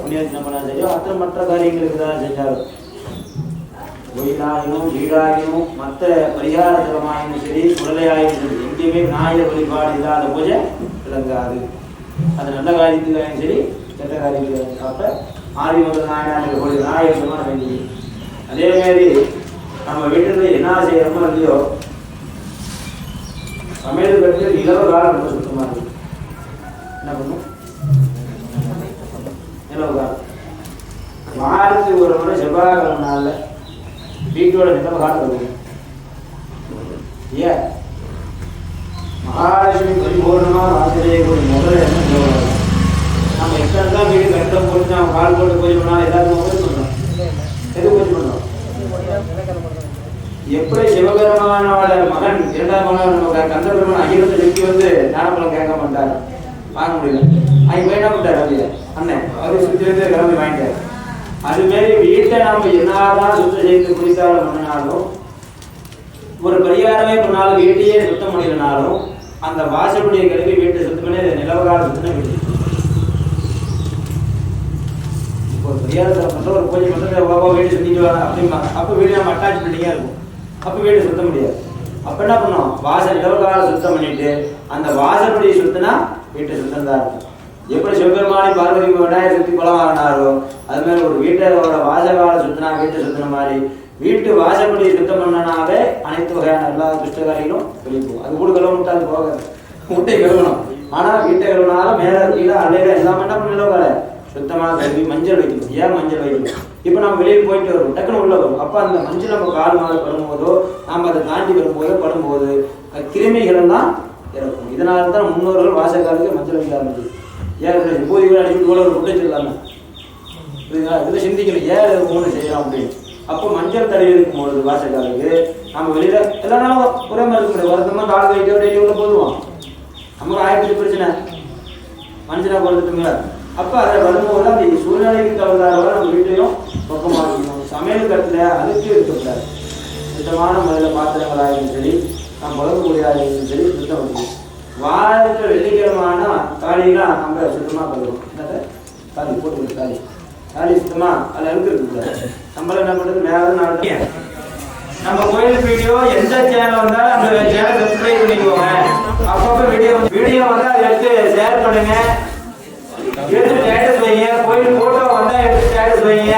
புண்ணியத்தினம் பண்ண செய்யும் அத்தனை மற்ற காரியங்களுக்கு தான் செஞ்சாலும் கோயிலாயினும் வீடாயினும் மற்ற பரிகார தலமாயினும் சரி சுடலையாயினும் சரி எங்கேயுமே விநாயகர் வழிபாடு இல்லாத பூஜை விளங்காது. அது நல்ல காரியத்துக்காயும் சரி கெட்ட காரியத்துக்காக அப்ப ஆதிமத நாயனார் கோயில் விநாயகர் வேண்டி அதே மாதிரி நம்ம வீட்டுல என்ன செய்யறோமோ இல்லையோ சமையல் கட்டில நிலவு காலம் ரொம்ப சுத்தமா இருக்கு. என்ன பண்ணும் நிலவு காலம் வாரத்துக்கு ஒரு முறை செவ்வாய்க்கிழமை நாள்ல வீட்டோட நிலவு காலம் வருது. ஏன் மகாலட்சுமி பரிபூர்ணமா வாசலையக்கூடிய முதல்ல என்ன நிலவு நம்ம எத்தனை தான் வீடு கட்டம் போட்டு நம்ம கால் போட்டு பூஜை பண்ணாலும் எல்லாருக்கும் பூஜை பண்றோம். எது பூஜை பண்றோம்? எப்படி சிவபெருமானோட மகன் இரண்டாம் மகன் நம்ம கந்தபெருமான் ஐயத்தை நெருக்கி வந்து ஞானப்பழம் கேட்க மாட்டார், வாங்க முடியல. அங்க போய் என்ன பண்ணிட்டார் அப்படியே அண்ணன் அவரு சுத்தி வந்து கிளம்பி வாங்கிட்டார். அதுமாரி வீட்டை நம்ம என்னதான் சுத்தம் செய்து குடித்தாலும் பண்ணினாலும் ஒரு பரிகாரமே பண்ணாலும் வீட்டையே சுத்தம் பண்ணினாலும் அந்த வாசப்படியை கிளம்பி வீட்டை சுத்தம் பண்ணி நிலவகால சுத்தம் வீட்டு இப்போ ஒரு பரிகாரத்தில் பண்ற ஒரு பூஜை பண்றது வீடு சுத்திட்டு வாங்க அப்படிம்பாங்க. அப்போ வீடு நம்ம அட்டாச் பில்டிங்கா இருக்கும். அப்போ வீடு சுத்த முடியாது. அப்போ என்ன பண்ணோம்? வாசல் நிலவகால சுத்தம் பண்ணிட்டு அந்த வாசப்படியை சுத்தினா வீட்டை சுத்தம் தான் இருக்கும். எப்படி சிவபெருமானி பார்வதி விநாயகர் சுத்தி குளம் வாங்கினாரோ அது மாதிரி ஒரு வீட்டோட வாசகால சுத்தினா வீட்டை சுத்தின மாதிரி வீட்டு வாசப்படியை சுத்தம் பண்ணனாவே அனைத்து வகையான எல்லா துஷ்டகாரிகளும் வெளியே போகும். அது கூட கழுவ முட்டாது போகாது, முட்டை கழுவணும். ஆனா வீட்டை கழுவினாலும் மேல கீழே அலையில எல்லாமே என்ன பண்ணல சுத்தமாக கழுவி மஞ்சள் வைக்கணும். ஏன் மஞ்சள் வைக்கணும்? இப்போ நம்ம வெளியே போயிட்டு வரும் டக்குன்னு உள்ள வரும். அப்போ அந்த மஞ்சள் நம்ம கால் மேலே படும்போதோ நாம் அதை தாண்டி வரும்போதோ படும்போது கிருமிகள் எல்லாம் இறக்கும். இதனால தான் முன்னோர்கள் வாசக்காலுக்கு மஞ்சள் வைக்க ஆரம்பிச்சு. ஏன் இப்போது கூட அடிச்சுட்டு போல ஒரு முட்டை வச்சிடலாமே புரியுதுங்களா? இதில் சிந்திக்கணும் ஏன் மூணு செய்யலாம் அப்படின்னு. அப்போ மஞ்சள் தடவி இருக்கும்போது வாசக்காலுக்கு நம்ம வெளியில எல்லா நாளும் ஒரே மாதிரி இருக்க முடியாது. வருத்தமா கால் வைக்க டெய்லி உள்ள போதுவோம். நமக்கு ஆயிரத்தி பிரச்சனை மஞ்சளாக கொடுத்துட்டுங்களா? அப்போ அதை வரும்போது அந்த சூழ்நிலைக்கு தகுந்தாரோட நம்ம வீட்டையும் பக்கமாக இருக்கணும். சமையல் கட்டில் அதுக்கு இருக்கக்கூடாது. சுத்தமான முறையில் பாத்திரங்களாகவும் சரி நம்ம புழங்கக்கூடியாகவும் சரி சுத்தம் வைக்கணும். வாரத்தில் வெள்ளிக்கிழமான காலையெல்லாம் நம்ம சுத்தமாக கழுவோம். என்னது காலி போட்டு காலி சுத்தமாக அதில் அழுக்கு இருக்கக்கூடாது. நம்மள என்ன பண்ணுறது மேலே நாட்டு நம்ம கோயில் வீடியோ எந்த சேனல் வந்தாலும் அந்த சேனலை சப்ஸ்கிரைப் பண்ணிக்கோங்க. அப்பப்போ வீடியோ வந்து அதை எடுத்து ஷேர் பண்ணுங்க, எடுத்து ஸ்டேட்டஸ் வைங்க. கோயில் போட்டோ வந்தால் எடுத்து ஸ்டேட்டஸ் வைங்க.